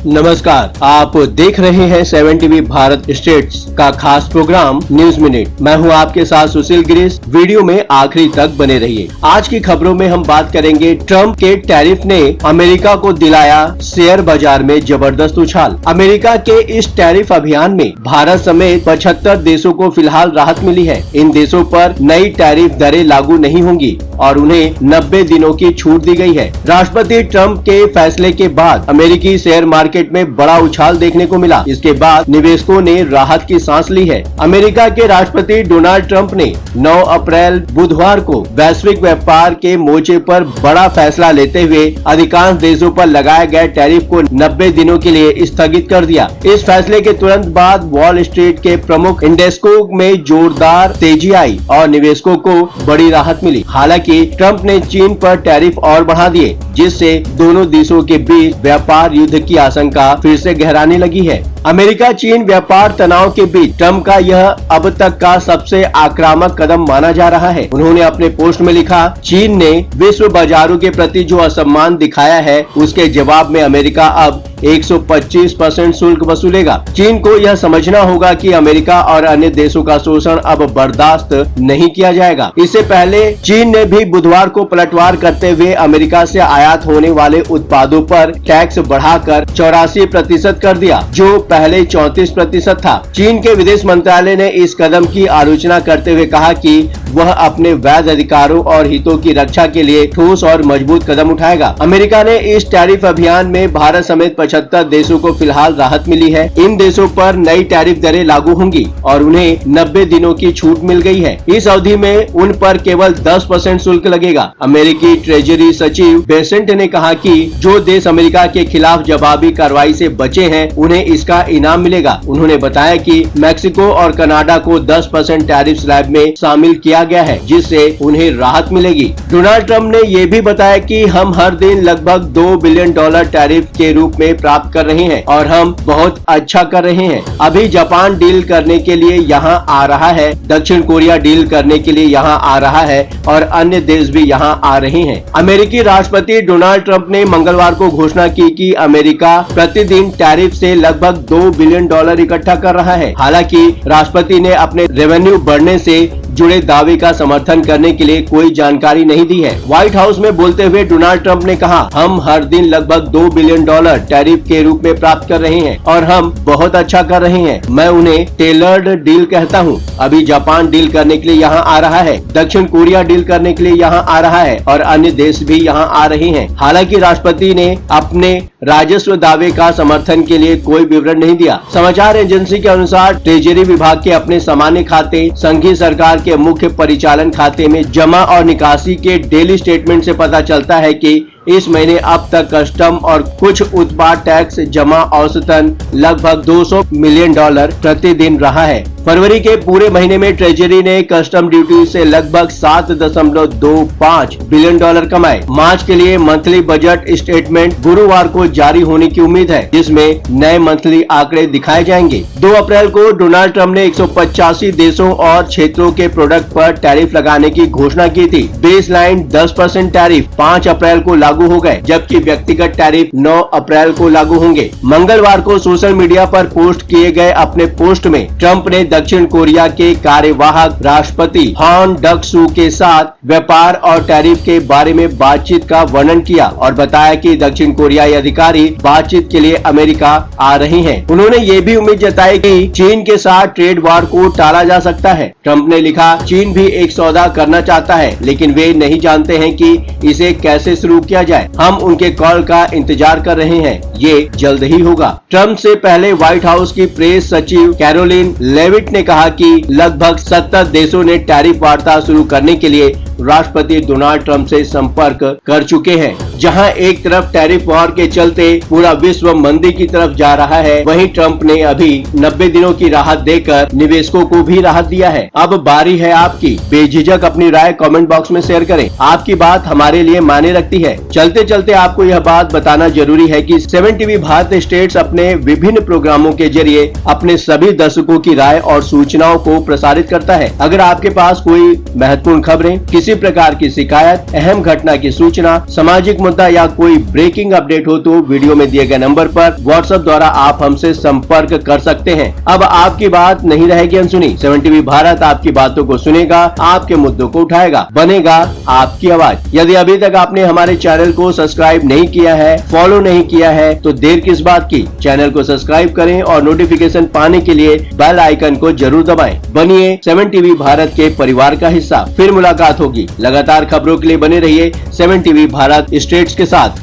नमस्कार, आप देख रहे हैं 7 टीवी भारत स्टेट्स का खास प्रोग्राम न्यूज मिनट। मैं हूं आपके साथ सुशील गिरीश। वीडियो में आखिरी तक बने रहिए। आज की खबरों में हम बात करेंगे, ट्रंप के टैरिफ ने अमेरिका को दिलाया शेयर बाजार में जबरदस्त उछाल। अमेरिका के इस टैरिफ अभियान में भारत समेत 75 देशों को फिलहाल राहत मिली है। इन देशों पर नई टैरिफ दरें लागू नहीं होंगी और उन्हें 90 दिनों की छूट दी गई है। राष्ट्रपति ट्रंप के फैसले के बाद अमेरिकी शेयर मार्केट में बड़ा उछाल देखने को मिला। इसके बाद निवेशकों ने राहत की सांस ली है। अमेरिका के राष्ट्रपति डोनाल्ड ट्रंप ने 9 अप्रैल बुधवार को वैश्विक व्यापार के मोर्चे पर बड़ा फैसला लेते हुए अधिकांश देशों पर लगाए गए टैरिफ को 90 दिनों के लिए स्थगित कर दिया। इस फैसले के तुरंत बाद वॉल स्ट्रीट के प्रमुख इंडेक्सों में जोरदार तेजी आई और निवेशकों को बड़ी राहत मिली। हालांकि ट्रंप ने चीन पर टैरिफ और बढ़ा दिए, जिससे दोनों देशों के बीच व्यापार युद्ध की आशंका फिर से गहराने लगी है। अमेरिका चीन व्यापार तनाव के बीच ट्रंप का यह अब तक का सबसे आक्रामक कदम माना जा रहा है। उन्होंने अपने पोस्ट में लिखा, चीन ने विश्व बाजारों के प्रति जो असम्मान दिखाया है, उसके जवाब में अमेरिका अब 125% शुल्क वसूलेगा। चीन को यह समझना होगा कि अमेरिका और अन्य देशों का शोषण अब बर्दाश्त नहीं किया जाएगा। इससे पहले चीन ने भी बुधवार को पलटवार करते हुए अमेरिका से आयात होने वाले उत्पादों पर टैक्स बढ़ाकर 84% कर दिया, जो पहले 34% था। चीन के विदेश मंत्रालय ने इस कदम की आलोचना करते हुए कहा कि वह अपने वैध अधिकारों और हितों की रक्षा के लिए ठोस और मजबूत कदम उठाएगा। अमेरिका ने इस टैरिफ अभियान में भारत समेत 75 देशों को फिलहाल राहत मिली है। इन देशों पर नई टैरिफ दरें लागू होंगी और उन्हें 90 दिनों की छूट मिल गई है। इस अवधि में उन पर केवल 10% शुल्क लगेगा। अमेरिकी ट्रेजरी सचिव बेसेंट ने कहा कि जो देश अमेरिका के खिलाफ जवाबी कार्रवाई से बचे हैं, उन्हें इसका इनाम मिलेगा। उन्होंने बताया कि मैक्सिको और कनाडा को 10% टैरिफ स्लैब में शामिल किया गया है, जिससे उन्हें राहत मिलेगी। डोनाल्ड ट्रंप ने ये भी बताया कि हम हर दिन लगभग $2 बिलियन टैरिफ के रूप में प्राप्त कर रहे हैं और हम बहुत अच्छा कर रहे हैं। अभी जापान डील करने के लिए यहाँ आ रहा है, दक्षिण कोरिया डील करने के लिए यहाँ आ रहा है और अन्य देश भी यहाँ आ रहे हैं। अमेरिकी राष्ट्रपति डोनाल्ड ट्रंप ने मंगलवार को घोषणा की कि अमेरिका प्रतिदिन टैरिफ से लगभग $2 बिलियन इकट्ठा कर रहा है। हालांकि राष्ट्रपति ने अपने रेवेन्यू बढ़ने से जुड़े दावे का समर्थन करने के लिए कोई जानकारी नहीं दी है। व्हाइट हाउस में बोलते हुए डोनाल्ड ट्रंप ने कहा, हम हर दिन लगभग $2 बिलियन टैरिफ के रूप में प्राप्त कर रहे हैं और हम बहुत अच्छा कर रहे हैं। मैं उन्हें टेलर्ड डील कहता हूं। अभी जापान डील करने के लिए यहाँ आ रहा है, दक्षिण कोरिया डील करने के लिए यहाँ आ रहा है और अन्य देश भी यहाँ आ रहे हैं। हालांकि राष्ट्रपति ने अपने राजस्व दावे का समर्थन के लिए कोई विवरण नहीं दिया। समाचार एजेंसी के अनुसार ट्रेजरी विभाग के अपने सामान्य खाते संघीय सरकार के मुख्य परिचालन खाते में जमा और निकासी के डेली स्टेटमेंट से पता चलता है कि इस महीने अब तक कस्टम और कुछ उत्पाद टैक्स जमा औसतन लगभग $200 मिलियन प्रतिदिन रहा है। फरवरी के पूरे महीने में ट्रेजरी ने कस्टम ड्यूटी से लगभग $7.25 बिलियन कमाए। मार्च के लिए मंथली बजट स्टेटमेंट गुरुवार को जारी होने की उम्मीद है, जिसमें नए मंथली आंकड़े दिखाए जाएंगे। 2 अप्रैल को डोनाल्ड ट्रंप ने 185 देशों और क्षेत्रों के प्रोडक्ट पर टैरिफ लगाने की घोषणा की थी। बेसलाइन 10% टैरिफ 5 अप्रैल को लागू हो गए, जबकि व्यक्तिगत टैरिफ 9 अप्रैल को लागू होंगे। मंगलवार को सोशल मीडिया पर पोस्ट किए गए अपने पोस्ट में ट्रंप ने दक्षिण कोरिया के कार्यवाहक राष्ट्रपति हॉन डक-सू के साथ व्यापार और टैरिफ के बारे में बातचीत का वर्णन किया और बताया कि दक्षिण कोरियाई अधिकारी बातचीत के लिए अमेरिका आ रहे हैं। उन्होंने ये भी उम्मीद जताई कि चीन के साथ ट्रेड वार को टाला जा सकता है। ट्रंप ने लिखा, चीन भी एक सौदा करना चाहता है, लेकिन वे नहीं जानते हैं कि इसे कैसे शुरू किया जाए। हम उनके कॉल का इंतजार कर रहे हैं, ये जल्द ही होगा। ट्रंप से पहले व्हाइट हाउस की प्रेस सचिव कैरोलिन लेविट ने कहा कि लगभग 70 देशों ने टैरिफ वार्ता शुरू करने के लिए राष्ट्रपति डोनाल्ड ट्रंप से संपर्क कर चुके हैं। जहां एक तरफ टैरिफ वॉर के चलते पूरा विश्व मंदी की तरफ जा रहा है, वहीं ट्रंप ने अभी 90 दिनों की राहत देकर निवेशकों को भी राहत दिया है। अब बारी है आपकी। बेझिझक अपनी राय कमेंट बॉक्स में शेयर करें। आपकी बात हमारे लिए मायने रखती है। चलते चलते आपको यह बात बताना जरूरी है कि 7 टीवी भारत स्टेट्स अपने विभिन्न प्रोग्रामों के जरिए अपने सभी दर्शकों की राय और सूचनाओं को प्रसारित करता है। अगर आपके पास कोई महत्वपूर्ण खबरें, किसी किसी प्रकार की शिकायत, अहम घटना की सूचना, सामाजिक मुद्दा या कोई ब्रेकिंग अपडेट हो तो वीडियो में दिए गए नंबर पर व्हाट्सएप द्वारा आप हमसे संपर्क कर सकते हैं। अब आपकी बात नहीं रहेगी अनसुनी। 7 टीवी भारत आपकी बातों को सुनेगा, आपके मुद्दों को उठाएगा, बनेगा आपकी आवाज। यदि अभी तक आपने हमारे चैनल को सब्सक्राइब नहीं किया है, फॉलो नहीं किया है, तो देर किस बात की। चैनल को सब्सक्राइब करें और नोटिफिकेशन पाने के लिए बेल आइकन को जरूर दबाएं। बनिए 7 टीवी भारत के परिवार का हिस्सा। फिर मुलाकात होगी। लगातार खबरों के लिए बने रहिए 7 टीवी भारत स्टेट्स के साथ।